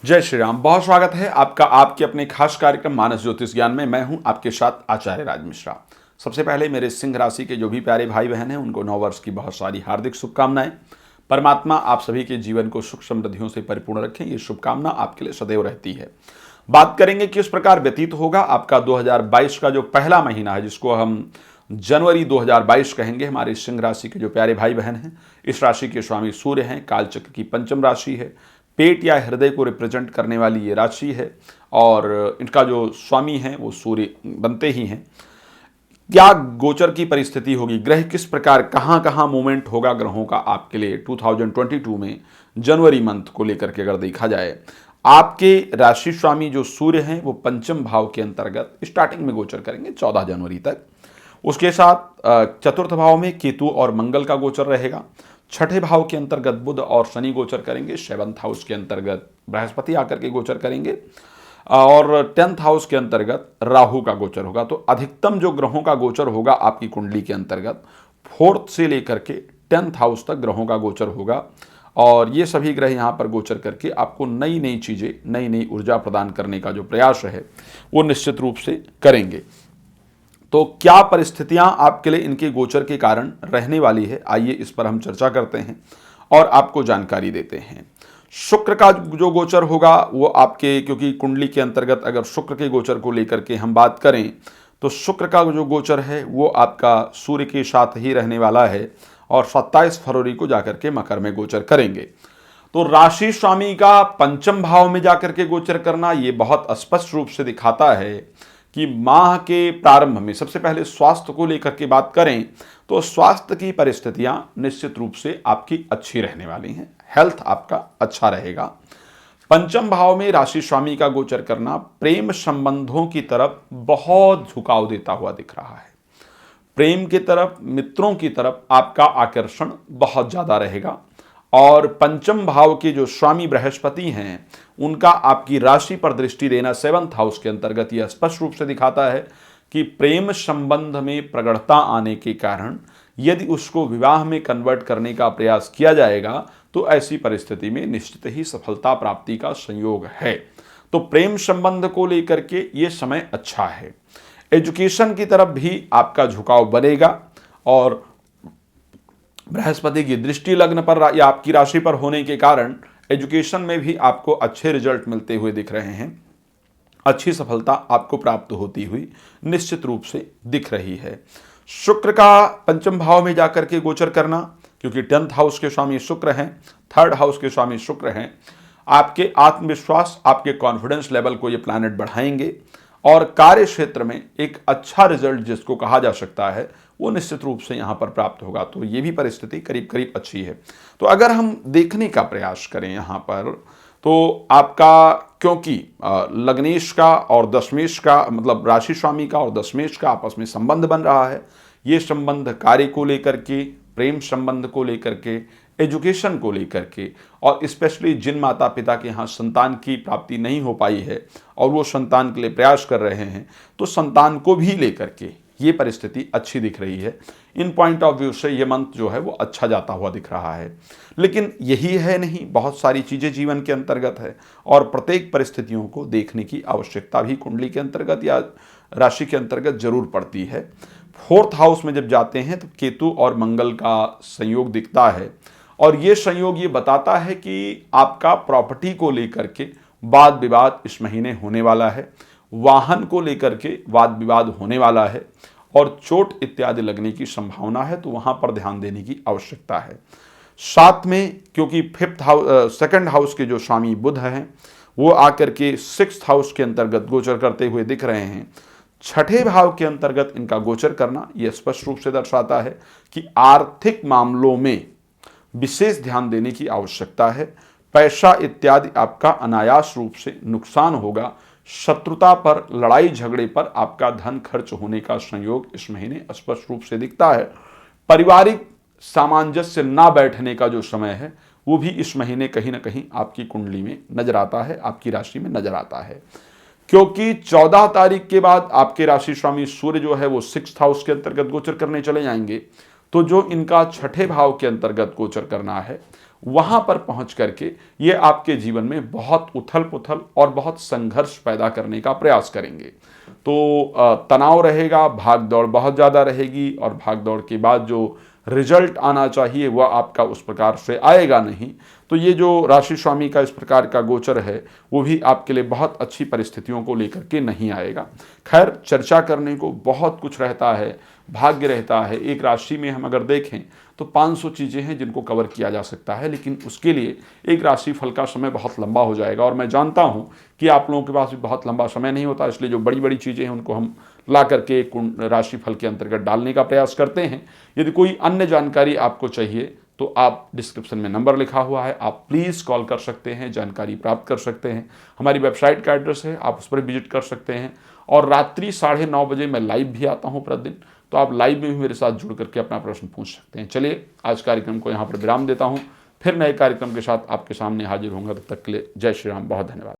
जय श्री राम। बहुत स्वागत है आपका आपके अपने खास कार्यक्रम मानस ज्योतिष ज्ञान में। मैं हूं आपके साथ आचार्य राज मिश्रा। सबसे पहले मेरे सिंह राशि के जो भी प्यारे भाई बहन हैं उनको नववर्ष की बहुत सारी हार्दिक शुभकामनाएं। परमात्मा आप सभी के जीवन को सुख समृद्धियों से परिपूर्ण रखें, ये शुभकामना आपके लिए सदैव रहती है। बात करेंगे किस प्रकार व्यतीत होगा आपका 2022 का जो पहला महीना है, जिसको हम जनवरी 2022 कहेंगे। हमारे सिंह राशि के जो प्यारे भाई बहन हैं, इस राशि के स्वामी सूर्य हैं, कालचक्र की पंचम राशि है, पेट या हृदय को रिप्रेजेंट करने वाली ये राशि है और इनका जो स्वामी है वो सूर्य बनते ही हैं। क्या गोचर की परिस्थिति होगी, ग्रह किस प्रकार कहां कहां मूवमेंट होगा ग्रहों का आपके लिए 2022 में जनवरी मंथ को लेकर के अगर देखा जाए, आपके राशि स्वामी जो सूर्य हैं वो पंचम भाव के अंतर्गत स्टार्टिंग में गोचर करेंगे 14 जनवरी तक। उसके साथ चतुर्थ भाव में केतु और मंगल का गोचर रहेगा। छठे भाव के अंतर्गत बुध और शनि गोचर करेंगे। सेवंथ हाउस के अंतर्गत बृहस्पति आकर के गोचर करेंगे और 10th हाउस के अंतर्गत राहु का गोचर होगा। तो अधिकतम जो ग्रहों का गोचर होगा आपकी कुंडली के अंतर्गत 4th से लेकर के 10th हाउस तक ग्रहों का गोचर होगा और ये सभी ग्रह यहाँ पर गोचर करके आपको नई नई चीज़ें, नई नई ऊर्जा प्रदान करने का जो प्रयास है वो निश्चित रूप से करेंगे। तो क्या परिस्थितियां आपके लिए इनके गोचर के कारण रहने वाली है, आइए इस पर हम चर्चा करते हैं और आपको जानकारी देते हैं। शुक्र का जो गोचर होगा वो आपके, क्योंकि कुंडली के अंतर्गत अगर शुक्र के गोचर को लेकर के हम बात करें तो शुक्र का जो गोचर है वो आपका सूर्य के साथ ही रहने वाला है और 27 फरवरी को जाकर के मकर में गोचर करेंगे। तो राशि स्वामी का पंचम भाव में जाकर के गोचर करना ये बहुत स्पष्ट रूप से दिखाता है कि माह के प्रारंभ में सबसे पहले स्वास्थ्य को लेकर के बात करें तो स्वास्थ्य की परिस्थितियां निश्चित रूप से आपकी अच्छी रहने वाली हैं, हेल्थ आपका अच्छा रहेगा। पंचम भाव में राशि स्वामी का गोचर करना प्रेम संबंधों की तरफ बहुत झुकाव देता हुआ दिख रहा है। प्रेम की तरफ, मित्रों की तरफ आपका आकर्षण बहुत ज्यादा रहेगा और पंचम भाव के जो स्वामी बृहस्पति हैं उनका आपकी राशि पर दृष्टि देना 7th हाउस के अंतर्गत यह स्पष्ट रूप से दिखाता है कि प्रेम संबंध में प्रगाढ़ता आने के कारण यदि उसको विवाह में कन्वर्ट करने का प्रयास किया जाएगा तो ऐसी परिस्थिति में निश्चित ही सफलता प्राप्ति का संयोग है। तो प्रेम संबंध को लेकर के ये समय अच्छा है। एजुकेशन की तरफ भी आपका झुकाव बनेगा और बृहस्पति की दृष्टि लग्न पर या आपकी राशि पर होने के कारण एजुकेशन में भी आपको अच्छे रिजल्ट मिलते हुए दिख रहे हैं। अच्छी सफलता आपको प्राप्त होती हुई निश्चित रूप से दिख रही है। शुक्र का पंचम भाव में जाकर के गोचर करना, क्योंकि 10th हाउस के स्वामी शुक्र हैं, 3rd हाउस के स्वामी शुक्र हैं, आपके आत्मविश्वास, आपके कॉन्फिडेंस लेवल को ये प्लैनेट बढ़ाएंगे और कार्य क्षेत्र में एक अच्छा रिजल्ट जिसको कहा जा सकता है वो निश्चित रूप से यहाँ पर प्राप्त होगा। तो ये भी परिस्थिति करीब करीब अच्छी है। तो अगर हम देखने का प्रयास करें यहाँ पर तो आपका, क्योंकि लग्नेश का और दशमेश का, मतलब राशि स्वामी का और दशमेश का आपस में संबंध बन रहा है, ये संबंध कार्य को लेकर के, प्रेम संबंध को लेकर के, एजुकेशन को लेकर के और स्पेशली जिन माता पिता के यहाँ संतान की प्राप्ति नहीं हो पाई है और वो संतान के लिए प्रयास कर रहे हैं तो संतान को भी लेकर के ये परिस्थिति अच्छी दिख रही है। इन पॉइंट ऑफ व्यू से ये मंथ जो है वो अच्छा जाता हुआ दिख रहा है। लेकिन यही है नहीं, बहुत सारी चीज़ें जीवन के अंतर्गत है और प्रत्येक परिस्थितियों को देखने की आवश्यकता भी कुंडली के अंतर्गत या राशि के अंतर्गत जरूर पड़ती है। 4th हाउस में जब जाते हैं तो केतु और मंगल का संयोग दिखता है और ये संयोग ये बताता है कि आपका प्रॉपर्टी को लेकर के वाद विवाद इस महीने होने वाला है, वाहन को लेकर के वाद विवाद होने वाला है और चोट इत्यादि लगने की संभावना है, तो वहां पर ध्यान देने की आवश्यकता है। साथ में क्योंकि 2nd हाउस के जो स्वामी बुध हैं वो आकर के 6th हाउस के अंतर्गत गोचर करते हुए दिख रहे हैं। छठे भाव के अंतर्गत इनका गोचर करना यह स्पष्ट रूप से दर्शाता है कि आर्थिक मामलों में विशेष ध्यान देने की आवश्यकता है। पैसा इत्यादि आपका अनायास रूप से नुकसान होगा। शत्रुता पर, लड़ाई झगड़े पर आपका धन खर्च होने का संयोग इस महीने स्पष्ट रूप से दिखता है। पारिवारिक सामंजस्य ना बैठने का जो समय है वो भी इस महीने कहीं ना कहीं आपकी कुंडली में नजर आता है, आपकी राशि में नजर आता है, क्योंकि 14 तारीख के बाद आपके राशि स्वामी सूर्य जो है वो 6th हाउस के अंतर्गत गोचर करने चले जाएंगे। तो जो इनका छठे भाव के अंतर्गत गोचर करना है वहाँ पर पहुँच करके ये आपके जीवन में बहुत उथल-पुथल और बहुत संघर्ष पैदा करने का प्रयास करेंगे। तो तनाव रहेगा, भाग-दौड़ बहुत ज़्यादा रहेगी और भाग-दौड़ के बाद जो रिजल्ट आना चाहिए वह आपका उस प्रकार से आएगा नहीं। तो ये जो राशि स्वामी का इस प्रकार का गोचर है वो भी आपके लिए बहुत अच्छी परिस्थितियों को लेकर के नहीं आएगा। खैर, चर्चा करने को बहुत कुछ रहता है, भाग्य रहता है। एक राशि में हम अगर देखें तो 500 चीज़ें हैं जिनको कवर किया जा सकता है, लेकिन उसके लिए एक राशि फल का समय बहुत लंबा हो जाएगा और मैं जानता हूँ कि आप लोगों के पास भी बहुत लंबा समय नहीं होता, इसलिए जो बड़ी बड़ी चीज़ें हैं उनको हम ला करके राशि फल के अंतर्गत डालने का प्रयास करते हैं। यदि कोई अन्य जानकारी आपको चाहिए तो आप डिस्क्रिप्शन में नंबर लिखा हुआ है, आप प्लीज़ कॉल कर सकते हैं, जानकारी प्राप्त कर सकते हैं। हमारी वेबसाइट का एड्रेस है, आप उस पर विजिट कर सकते हैं। और रात्रि 9:30 बजे मैं लाइव भी आता हूँ प्रतिदिन, तो आप लाइव में भी मेरे साथ जुड़ करके अपना प्रश्न पूछ सकते हैं। चलिए, आज कार्यक्रम को यहाँ पर विराम देता हूँ, फिर नए कार्यक्रम के साथ आपके सामने हाजिर होऊंगा। तब तक के लिए जय श्री राम, बहुत धन्यवाद।